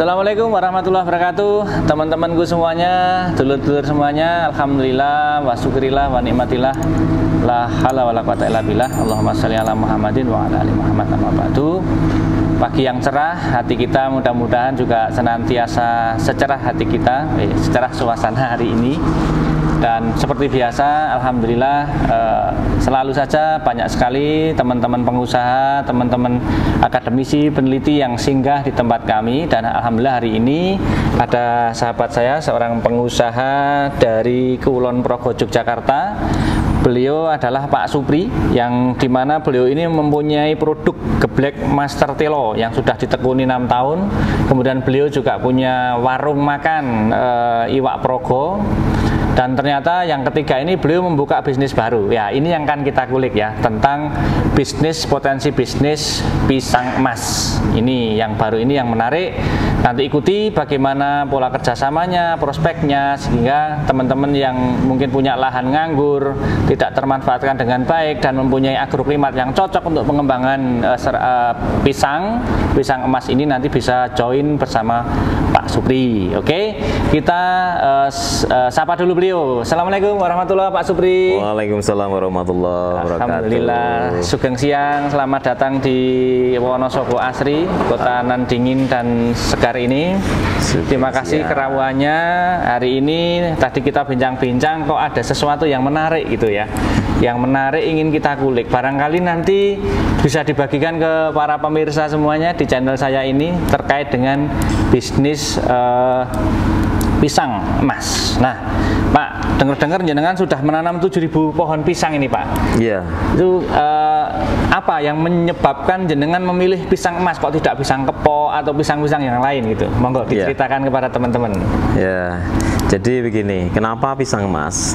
Assalamualaikum warahmatullahi wabarakatuh. Teman-temanku semuanya, dulur-dulur semuanya, alhamdulillah wa syukurillah wa nikmatillah. La haula wala quwata illa billah. Allahumma shalli ala Muhammadin wa ala ali Muhammad. Amma ba'du. Pagi yang cerah, hati kita mudah-mudahan juga senantiasa secerah hati kita, secerah suasana hari ini. Dan seperti biasa, alhamdulillah selalu saja banyak sekali teman-teman pengusaha, teman-teman akademisi, peneliti yang singgah di tempat kami. Dan alhamdulillah hari ini ada sahabat saya, seorang pengusaha dari Kulon Progo, Yogyakarta. Beliau adalah Pak Supri, yang dimana beliau ini mempunyai produk geblek Master Telo yang sudah ditekuni 6 tahun. Kemudian beliau juga punya warung makan iwak Progo. Dan ternyata yang ketiga ini beliau membuka bisnis baru. Ya, ini yang akan kita kulik ya, tentang bisnis, potensi bisnis pisang emas. Ini yang baru, ini yang menarik. Nanti ikuti bagaimana pola kerjasamanya, prospeknya, sehingga teman-teman yang mungkin punya lahan nganggur, tidak termanfaatkan dengan baik, dan mempunyai agroklimat yang cocok untuk pengembangan pisang emas ini, nanti bisa join bersama Pak Supri. Oke, kita sapa dulu beliau. Assalamualaikum warahmatullahi wabarakatuh, Pak Supri. Waalaikumsalam warahmatullahi wabarakatuh. Alhamdulillah, sugeng siang, selamat datang di Wonosobo Asri, kota nan dingin dan segar ini. Terima kasih kerawuannya hari ini. Tadi kita bincang-bincang, kok ada sesuatu yang menarik gitu ya, yang menarik ingin kita kulik. Barangkali nanti bisa dibagikan ke para pemirsa semuanya di channel saya ini terkait dengan bisnis pisang emas. Nah, Pak, dengar-dengar jenengan sudah menanam 7.000 pohon pisang ini, Pak. Iya. Itu apa yang menyebabkan jenengan memilih pisang emas, kok tidak pisang kepo atau pisang-pisang yang lain gitu? Monggo diceritakan kepada teman-teman. Ya. Jadi begini, kenapa pisang emas?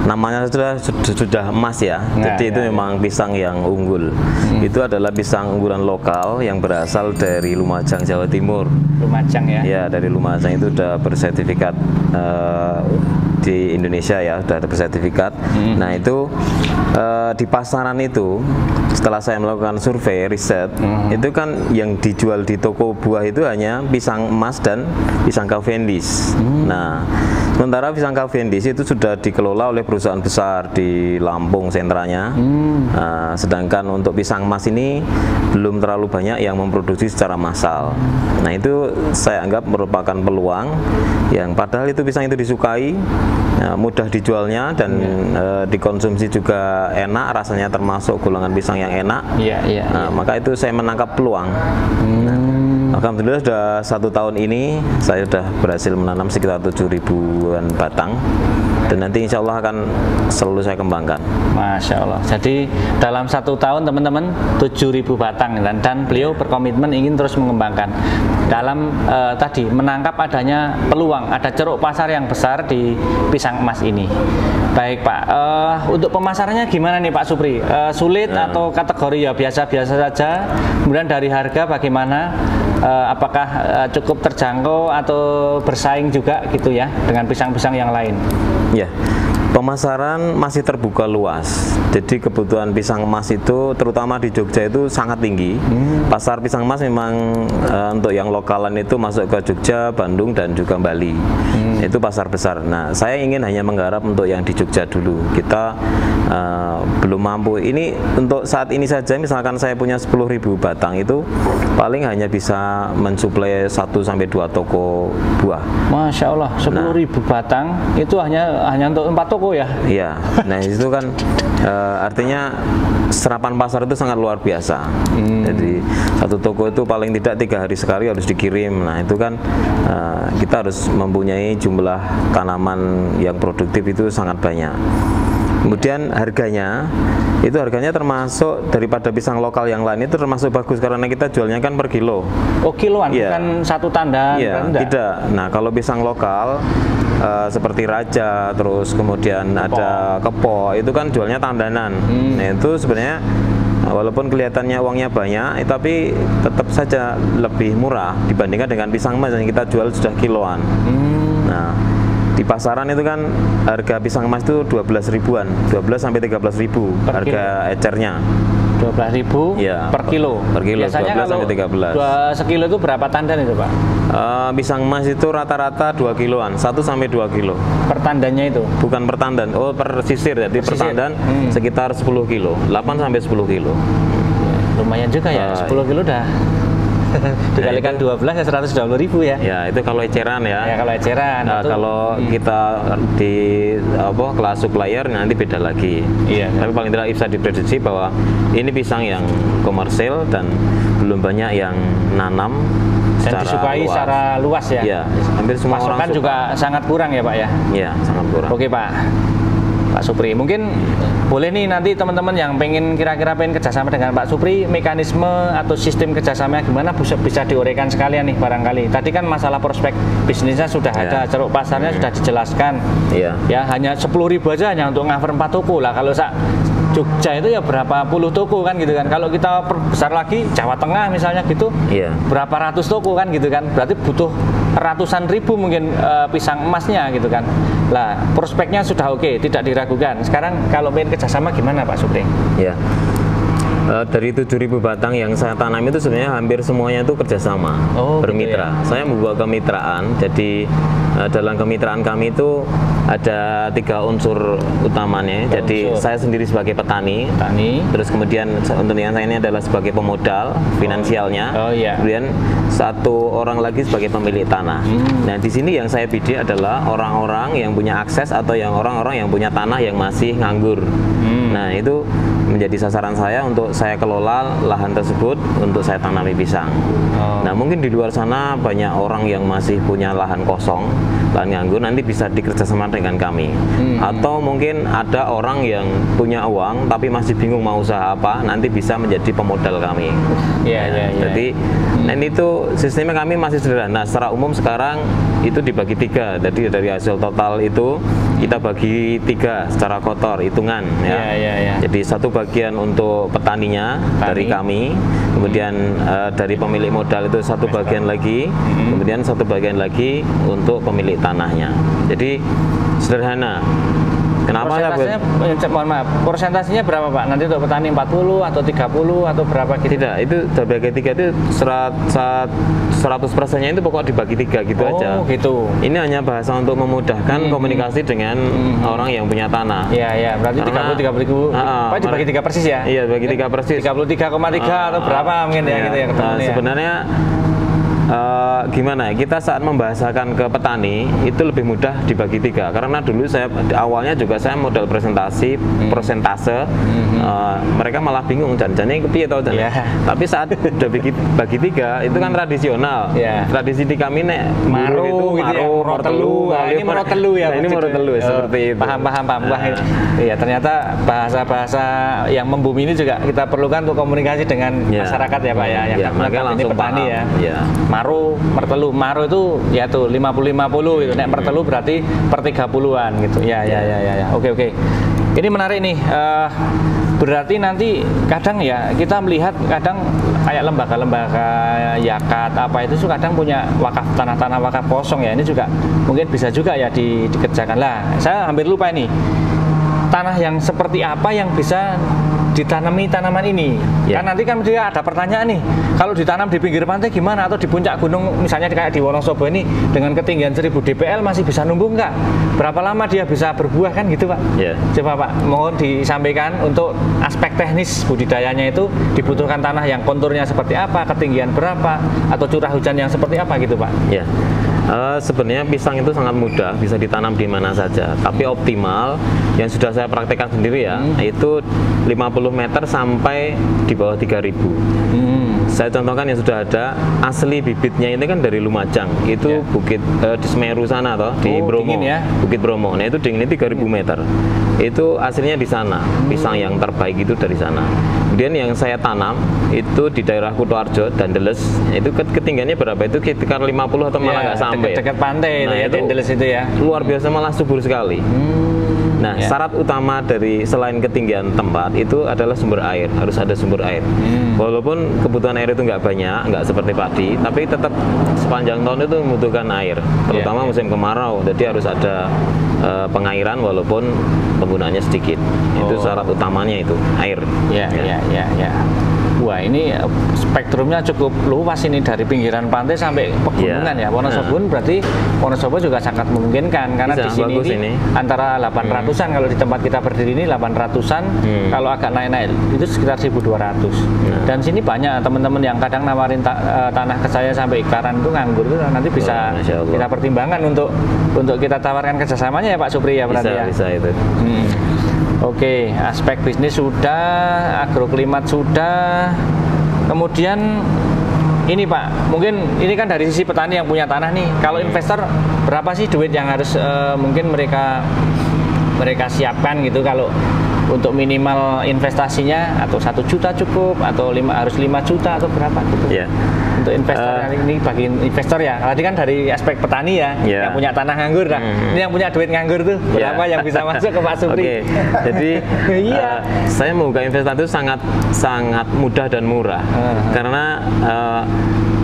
Namanya sudah emas ya. Jadi itu memang pisang yang unggul. Itu adalah pisang unggulan lokal yang berasal dari Lumajang, Jawa Timur. Lumajang ya? Ya, dari Lumajang. Itu sudah bersertifikat di Indonesia ya, sudah ada bersertifikat. Nah, itu di pasaran itu, setelah saya melakukan survei riset, itu kan yang dijual di toko buah itu hanya pisang emas dan pisang Cavendish. Nah, sementara pisang Cavendish itu sudah dikelola oleh perusahaan besar di Lampung sentranya. Sedangkan untuk pisang emas ini belum terlalu banyak yang memproduksi secara massal. Nah, itu saya anggap merupakan peluang yang padahal itu pisang itu disukai, mudah dijualnya, dan dikonsumsi juga enak, rasanya termasuk golongan pisang yang enak. Maka itu saya menangkap peluang. Alhamdulillah sudah 1 tahun ini saya sudah berhasil menanam sekitar 7.000-an batang, dan nanti insya Allah akan selalu saya kembangkan. Masya Allah. Jadi dalam 1 tahun teman-teman 7.000 batang, dan beliau berkomitmen ingin terus mengembangkan dalam tadi menangkap adanya peluang, ada ceruk pasar yang besar di pisang emas ini. Baik Pak, untuk pemasarannya gimana nih Pak Supri? Sulit atau kategori ya biasa-biasa saja? Kemudian dari harga bagaimana? Apakah cukup terjangkau atau bersaing juga gitu ya dengan pisang-pisang yang lain? Ya, pemasaran masih terbuka luas. Jadi kebutuhan pisang emas itu terutama di Jogja itu sangat tinggi. Pasar pisang emas memang untuk yang lokalan itu masuk ke Jogja, Bandung, dan juga Bali. Itu pasar besar. Nah, saya ingin hanya menggarap untuk yang di Jogja dulu. Kita belum mampu. Ini untuk saat ini saja, misalkan saya punya 10.000 batang, itu paling hanya bisa mensuplai 1-2 toko buah. Masya Allah, 10.000 batang itu hanya untuk 4 toko ya? Iya. Nah, itu kan artinya serapan pasar itu sangat luar biasa. Jadi satu toko itu paling tidak 3 hari sekali harus dikirim. Nah, itu kan kita harus mempunyai jumlah tanaman yang produktif itu sangat banyak. Kemudian harganya termasuk daripada pisang lokal yang lain, itu termasuk bagus karena kita jualnya kan per kilo. Oh, kiloan, bukan satu tandan? Iya, tidak. Nah, kalau pisang lokal seperti Raja, terus kemudian ada Kepo, itu kan jualnya tandanan. Nah, itu sebenarnya walaupun kelihatannya uangnya banyak, tapi tetap saja lebih murah dibandingkan dengan pisang emas yang kita jual sudah kiloan. Nah, di pasaran itu kan harga pisang emas itu 12 ribuan, 12 sampai 13 ribu harga ecernya. 12.000 Ya, per kilo. per kilo, Biasanya 12 kalau sampai 13. 1 kilo itu berapa tandan itu Pak? Pisang emas itu rata-rata 2 kiloan, 1 sampai 2 kilo. Per tandannya itu? Bukan per tandan, oh per sisir, jadi per tandan sekitar 10 kilo, 8 sampai 10 kilo. Lumayan juga ya, 10 kilo dah. Dikalikan 12 ya 120.000 ya. Ya, itu kalau eceran ya. Ya kalau eceran. Nah, kalau kita di kelas supplier nanti beda lagi. Iya. Tapi paling tidak bisa diprediksi bahwa ini pisang yang komersil dan belum banyak yang nanam dan disukai luas. Secara luas ya. Iya, hampir semua pasokan orang suka. juga sangat kurang ya Pak ya. Iya, sangat kurang. Oke Pak Supri, mungkin boleh nih nanti teman-teman yang kira-kira pengen kerjasama dengan Pak Supri, mekanisme atau sistem kerjasamanya gimana bisa diuraikan sekalian nih barangkali. Tadi kan masalah prospek bisnisnya sudah ada, ceruk pasarnya sudah dijelaskan. Iya. Ya hanya 10.000 aja hanya untuk cover 4 toko lah. Kalau Jogja itu ya berapa puluh toko kan gitu kan. Kalau kita perbesar lagi Jawa Tengah misalnya gitu, berapa ratus toko kan gitu kan. Berarti butuh ratusan ribu mungkin pisang emasnya gitu kan. Lah prospeknya sudah oke, tidak diragukan. Sekarang kalau pengen kerjasama gimana Pak Supri? Ya. Dari 7.000 batang yang saya tanam itu sebenarnya hampir semuanya itu kerjasama, bermitra. Gitu ya? Saya membuat kemitraan, jadi dalam kemitraan kami itu ada 3 unsur utamanya. Jadi saya sendiri sebagai petani, terus kemudian untuk yang saya ini adalah sebagai pemodal finansialnya, kemudian 1 orang lagi sebagai pemilik tanah. Nah di sini yang saya bidik adalah orang-orang yang punya akses atau orang-orang yang punya tanah yang masih nganggur. Nah itu menjadi sasaran saya untuk saya kelola lahan tersebut untuk saya tanami pisang. Nah mungkin di luar sana banyak orang yang masih punya lahan kosong, lahan nganggur, nanti bisa dikerjasama dengan kami. Atau mungkin ada orang yang punya uang tapi masih bingung mau usaha apa, nanti bisa menjadi pemodal kami. Jadi dan itu sistemnya kami masih sederhana. Secara umum sekarang itu dibagi 3. Jadi dari hasil total itu kita bagi 3 secara kotor hitungan ya. Jadi 1 bagian untuk petaninya dari kami, kemudian dari pemilik modal itu 1 bagian lagi, kemudian 1 bagian lagi untuk pemilik tanahnya. Jadi sederhana. Kenapa persentasenya berapa Pak? Nanti untuk petani 40 atau 30 atau berapa gitu? Tidak, itu bagi 3 itu 100%-nya itu pokok dibagi 3 gitu aja. Oh gitu. Ini hanya bahasa untuk memudahkan komunikasi dengan orang yang punya tanah. Iya, berarti 30 Pak dibagi 3 persis ya? Iya, bagi 3 persis. 33,3 atau berapa mungkin ya gitu ya ketemunya. Sebenarnya gimana ya, kita saat membahasakan ke petani itu lebih mudah dibagi 3 karena dulu saya awalnya juga saya modal presentasi persentase, mereka malah bingung janjinya kepiye tau tapi saat udah bagi 3 itu kan tradisional. Tradisi di kami nek maro itu maro telu, ini maro telu ya, ini maro telu seperti itu. Paham. Wah, iya ternyata bahasa-bahasa yang membumi ini juga kita perlukan untuk komunikasi dengan masyarakat ya Pak ya, yang langsung ini petani paham. Maro, mertelu. Maro itu ya tuh 50-50 gitu. Nek mertelu berarti per 30-an gitu. Ya. Oke. Ini menarik nih. Berarti nanti kadang ya kita melihat kadang kayak lembaga-lembaga yakat apa itu kadang punya wakaf tanah-tanah wakaf kosong ya. Ini juga mungkin bisa juga ya dikerjakan lah. Saya hampir lupa ini. Tanah yang seperti apa yang bisa ditanami tanaman ini? Kan nanti kan dia ada pertanyaan nih, kalau ditanam di pinggir pantai gimana, atau di puncak gunung misalnya kayak di Wonosobo ini dengan ketinggian 1000 dpl masih bisa numbuh nggak? Berapa lama dia bisa berbuah kan gitu Pak? Coba Pak, mohon disampaikan untuk aspek teknis budidayanya itu dibutuhkan tanah yang konturnya seperti apa, ketinggian berapa, atau curah hujan yang seperti apa gitu Pak? Sebenarnya pisang itu sangat mudah, bisa ditanam di mana saja, tapi optimal yang sudah saya praktekkan sendiri ya, itu 50 meter sampai di bawah 3000. Saya contohkan yang sudah ada, asli bibitnya ini kan dari Lumajang, itu bukit di Semeru sana toh, di Bromo, Bukit Bromo. Nah itu dinginnya 3000 meter, itu aslinya di sana, pisang yang terbaik itu dari sana. Kemudian yang saya tanam itu di daerah Kutoarjo dan Deles, itu ketinggiannya berapa? Itu sekitar 50 atau malah nggak sampai. Dekat pantai itu ya, Deles itu ya. Luar biasa, malah subur sekali. Nah, syarat utama dari selain ketinggian tempat itu adalah sumber air, harus ada sumber air. Walaupun kebutuhan air itu nggak banyak, nggak seperti padi, tapi tetap sepanjang tahun itu membutuhkan air, terutama musim kemarau. Jadi harus ada pengairan walaupun penggunaannya sedikit. Itu syarat utamanya itu air. Ya. Wah, ini spektrumnya cukup luas ini dari pinggiran pantai sampai pegunungan ya. Wonosobo berarti Wonosobo juga sangat memungkinkan karena di sini ini antara 800-an kalau di tempat kita berdiri ini 800-an. Kalau agak naik-naik itu sekitar 1.200. Dan sini banyak teman-teman yang kadang nawarin tanah ke saya sampai hektaran itu nganggur itu nanti bisa kita pertimbangkan untuk kita tawarkan kerjasamanya ya Pak Supri ya berarti ya. Bisa itu. Oke, aspek bisnis sudah, agroklimat sudah. Kemudian ini Pak, mungkin ini kan dari sisi petani yang punya tanah nih. Kalau investor berapa sih duit yang harus mungkin mereka siapkan gitu kalau untuk minimal investasinya atau 1 juta cukup atau harus 5 juta atau berapa gitu? Untuk investor ini bagi investor ya. Tadi kan dari aspek petani ya, yang punya tanah nganggur. Nah, ini yang punya duit nganggur tuh berapa yang bisa masuk ke Pak Supri? Jadi saya membuka investasi itu sangat mudah dan murah karena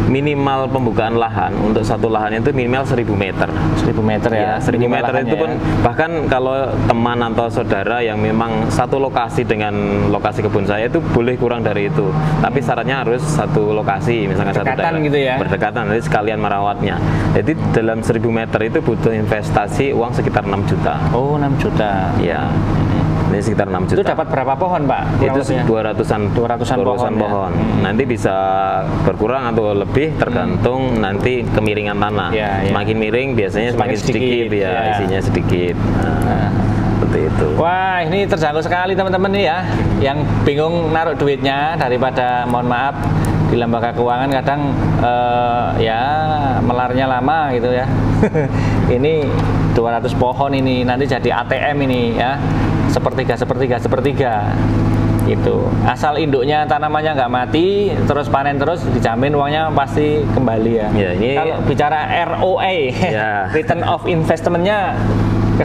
minimal pembukaan lahan untuk satu lahan itu minimal 1.000 meter. 1.000 meter ya. 1.000 meter itu pun bahkan kalau teman atau saudara yang memang satu lokasi dengan lokasi kebun saya itu boleh kurang dari itu. Tapi syaratnya harus satu lokasi, misalkan satu daerah gitu ya. Berdekatan, nanti sekalian merawatnya. Jadi dalam 1.000 meter itu butuh investasi uang sekitar 6 juta. Oh, 6 juta. Ya. Ini sekitar 6 juta. Itu dapat berapa pohon Pak? Itu 200-an pohon. Nanti bisa berkurang atau lebih tergantung nanti kemiringan tanah. Semakin miring biasanya semakin sedikit ya, isinya sedikit. Seperti itu. Wah, ini terjangkau sekali teman-teman nih ya. Yang bingung naruh duitnya daripada mohon maaf di lembaga keuangan kadang ya melarnya lama gitu ya. Ini 200 pohon ini nanti jadi ATM ini ya. Sepertiga gitu. Asal induknya tanamannya nggak mati, terus panen terus, dijamin uangnya pasti kembali ya. Ini kalau bicara ROI, return of investmentnya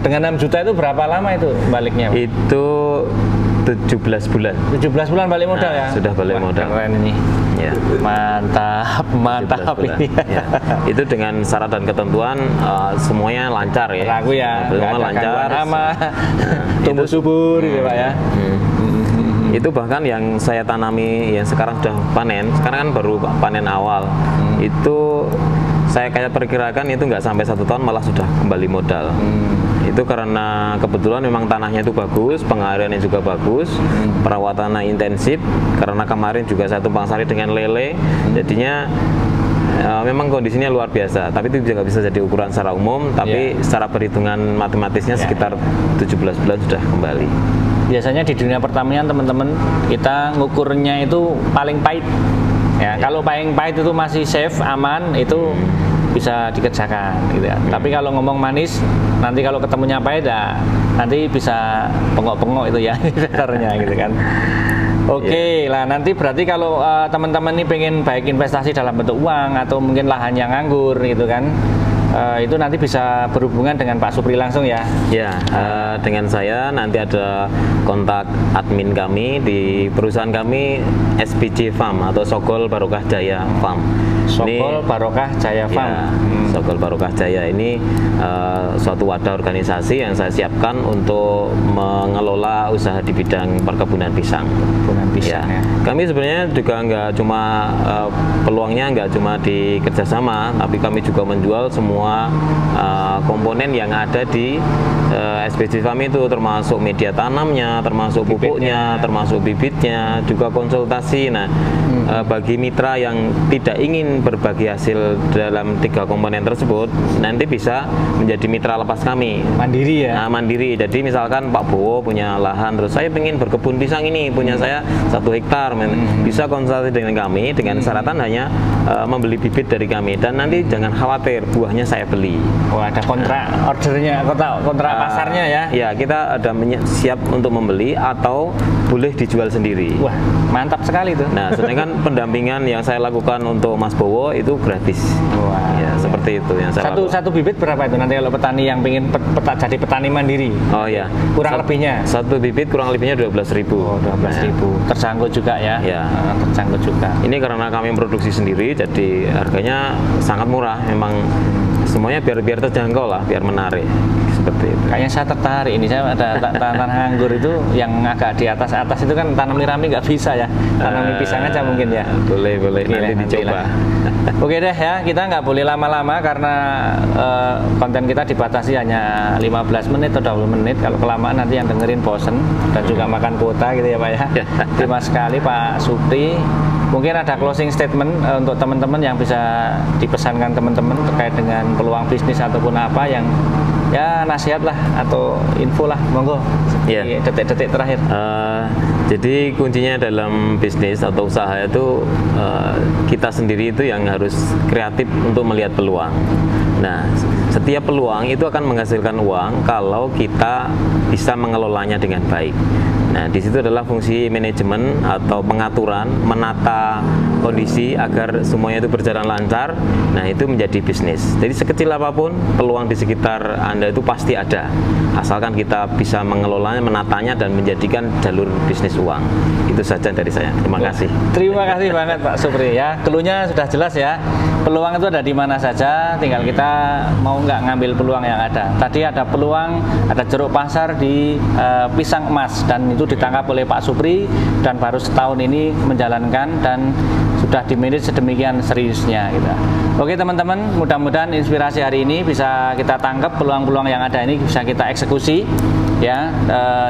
dengan 6 juta itu berapa lama itu baliknya? Itu 17 bulan. 17 bulan balik modal ya? Sudah balik modal. Keren ini. Ya. Mantap ini. Ya. Itu dengan syarat dan ketentuan semuanya lancar ya. Lagu ya. Semua lancar. Tumbuh subur gitu Pak ya. Itu bahkan yang saya tanami yang sekarang sudah panen, sekarang kan baru panen awal. Itu saya kayak perkirakan itu nggak sampai 1 tahun malah sudah kembali modal. Itu karena kebetulan memang tanahnya itu bagus, pengairannya juga bagus, perawatannya intensif. Karena kemarin juga saya tumpang sari dengan lele, jadinya memang kondisinya luar biasa. Tapi itu juga bisa jadi ukuran secara umum, tapi secara perhitungan matematisnya sekitar 17 bulan sudah kembali. Biasanya di dunia pertanian teman-teman kita ngukurnya itu paling pahit. Ya, kalau paling pahit itu masih safe, aman, itu bisa dikerjakan gitu ya. Tapi kalau ngomong manis, nanti kalau ketemunya pahit ya nanti bisa pengok-pengok itu ya investornya gitu kan. Oke, lah nanti berarti kalau teman-teman ini pengen baik investasi dalam bentuk uang atau mungkin lahan yang nganggur gitu kan, itu nanti bisa berhubungan dengan Pak Supri langsung ya? Ya, dengan saya nanti ada kontak admin kami di perusahaan kami SBJ Farm atau Sokol Barokah Jaya Farm. Sokol Barokah Jaya Farm. Ya, Sokol Barokah Jaya ini suatu wadah organisasi yang saya siapkan untuk mengelola usaha di bidang perkebunan pisang. Ya. Kami sebenarnya juga nggak cuma peluangnya nggak cuma di kerjasama, tapi kami juga menjual semua komponen yang ada di SBJ Farm itu, termasuk media tanamnya, termasuk pupuknya, termasuk bibitnya, juga konsultasi. Nah, bagi mitra yang tidak ingin berbagi hasil dalam 3 komponen tersebut, nanti bisa menjadi mitra lepas kami. Mandiri ya? Nah, mandiri. Jadi misalkan Pak Bowo punya lahan, terus saya ingin berkebun pisang ini, punya saya 1 hektar, bisa konsultasi dengan kami dengan syaratan hanya membeli bibit dari kami, dan nanti jangan khawatir buahnya saya beli. Oh, ada kontrak ordernya, kontrak pasarnya ya? Ya, kita ada siap untuk membeli atau boleh dijual sendiri. Wah, mantap sekali tuh. Nah, sedangkan pendampingan yang saya lakukan untuk Mas Bowo itu gratis. Wah, ya, seperti itu yang saya lakukan. Satu bibit berapa itu nanti kalau petani yang pengen jadi petani mandiri? Oh ya, kurang lebihnya? Satu bibit kurang lebihnya 12.000. Oh, 12.000. Terjangkau juga ya? Ya. Terjangkau juga. Ini karena kami produksi sendiri, jadi harganya sangat murah. Memang semuanya biar terjangkau lah, biar menarik. Seperti itu. kayaknya saya tertarik ini. Saya ada tanah anggur itu yang agak di atas itu kan tanam nirami nggak bisa ya, tanam pisang aja mungkin ya. Boleh nanti dicoba. Oke deh ya, kita nggak boleh lama-lama karena konten kita dibatasi hanya 15 menit atau 20 menit. Kalau kelamaan nanti yang dengerin bosen dan juga makan kuota gitu ya Pak ya. Terima sekali Pak Supri. Mungkin ada closing statement untuk teman-teman yang bisa dipesankan teman-teman terkait dengan peluang bisnis ataupun apa yang ya nasihat lah atau info lah, monggo di detik-detik terakhir. Jadi kuncinya dalam bisnis atau usaha itu kita sendiri itu yang harus kreatif untuk melihat peluang. Nah, setiap peluang itu akan menghasilkan uang kalau kita bisa mengelolanya dengan baik. Nah, di situ adalah fungsi manajemen atau pengaturan, menata kondisi agar semuanya itu berjalan lancar. Nah, itu menjadi bisnis. Jadi sekecil apapun peluang di sekitar Anda itu pasti ada. Asalkan kita bisa mengelolanya, menatanya dan menjadikan jalur bisnis uang. Itu saja dari saya. Terima kasih. Terima kasih banget Pak Supri ya. Keluhnya sudah jelas ya. Peluang itu ada di mana saja, tinggal kita mau nggak ngambil peluang yang ada. Tadi ada peluang, ada jeruk pasar di pisang emas dan itu ditangkap oleh Pak Supri dan baru setahun ini menjalankan dan sudah dimanage sedemikian seriusnya gitu. Oke teman-teman, mudah-mudahan inspirasi hari ini bisa kita tangkap, peluang-peluang yang ada ini bisa kita eksekusi ya.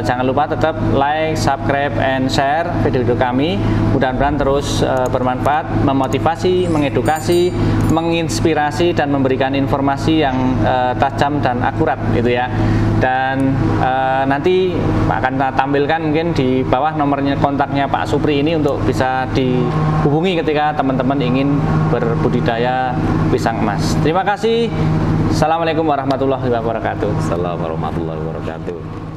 Jangan lupa tetap like, subscribe, and share video-video kami. Mudah-mudahan terus bermanfaat, memotivasi, mengedukasi, menginspirasi dan memberikan informasi yang tajam dan akurat gitu ya. Dan nanti akan kita tampilkan mungkin di bawah nomornya kontaknya Pak Supri ini untuk bisa dihubungi ketika teman-teman ingin berbudidaya pisang emas. Terima kasih. Assalamualaikum warahmatullahi wabarakatuh. Assalamualaikum warahmatullahi wabarakatuh.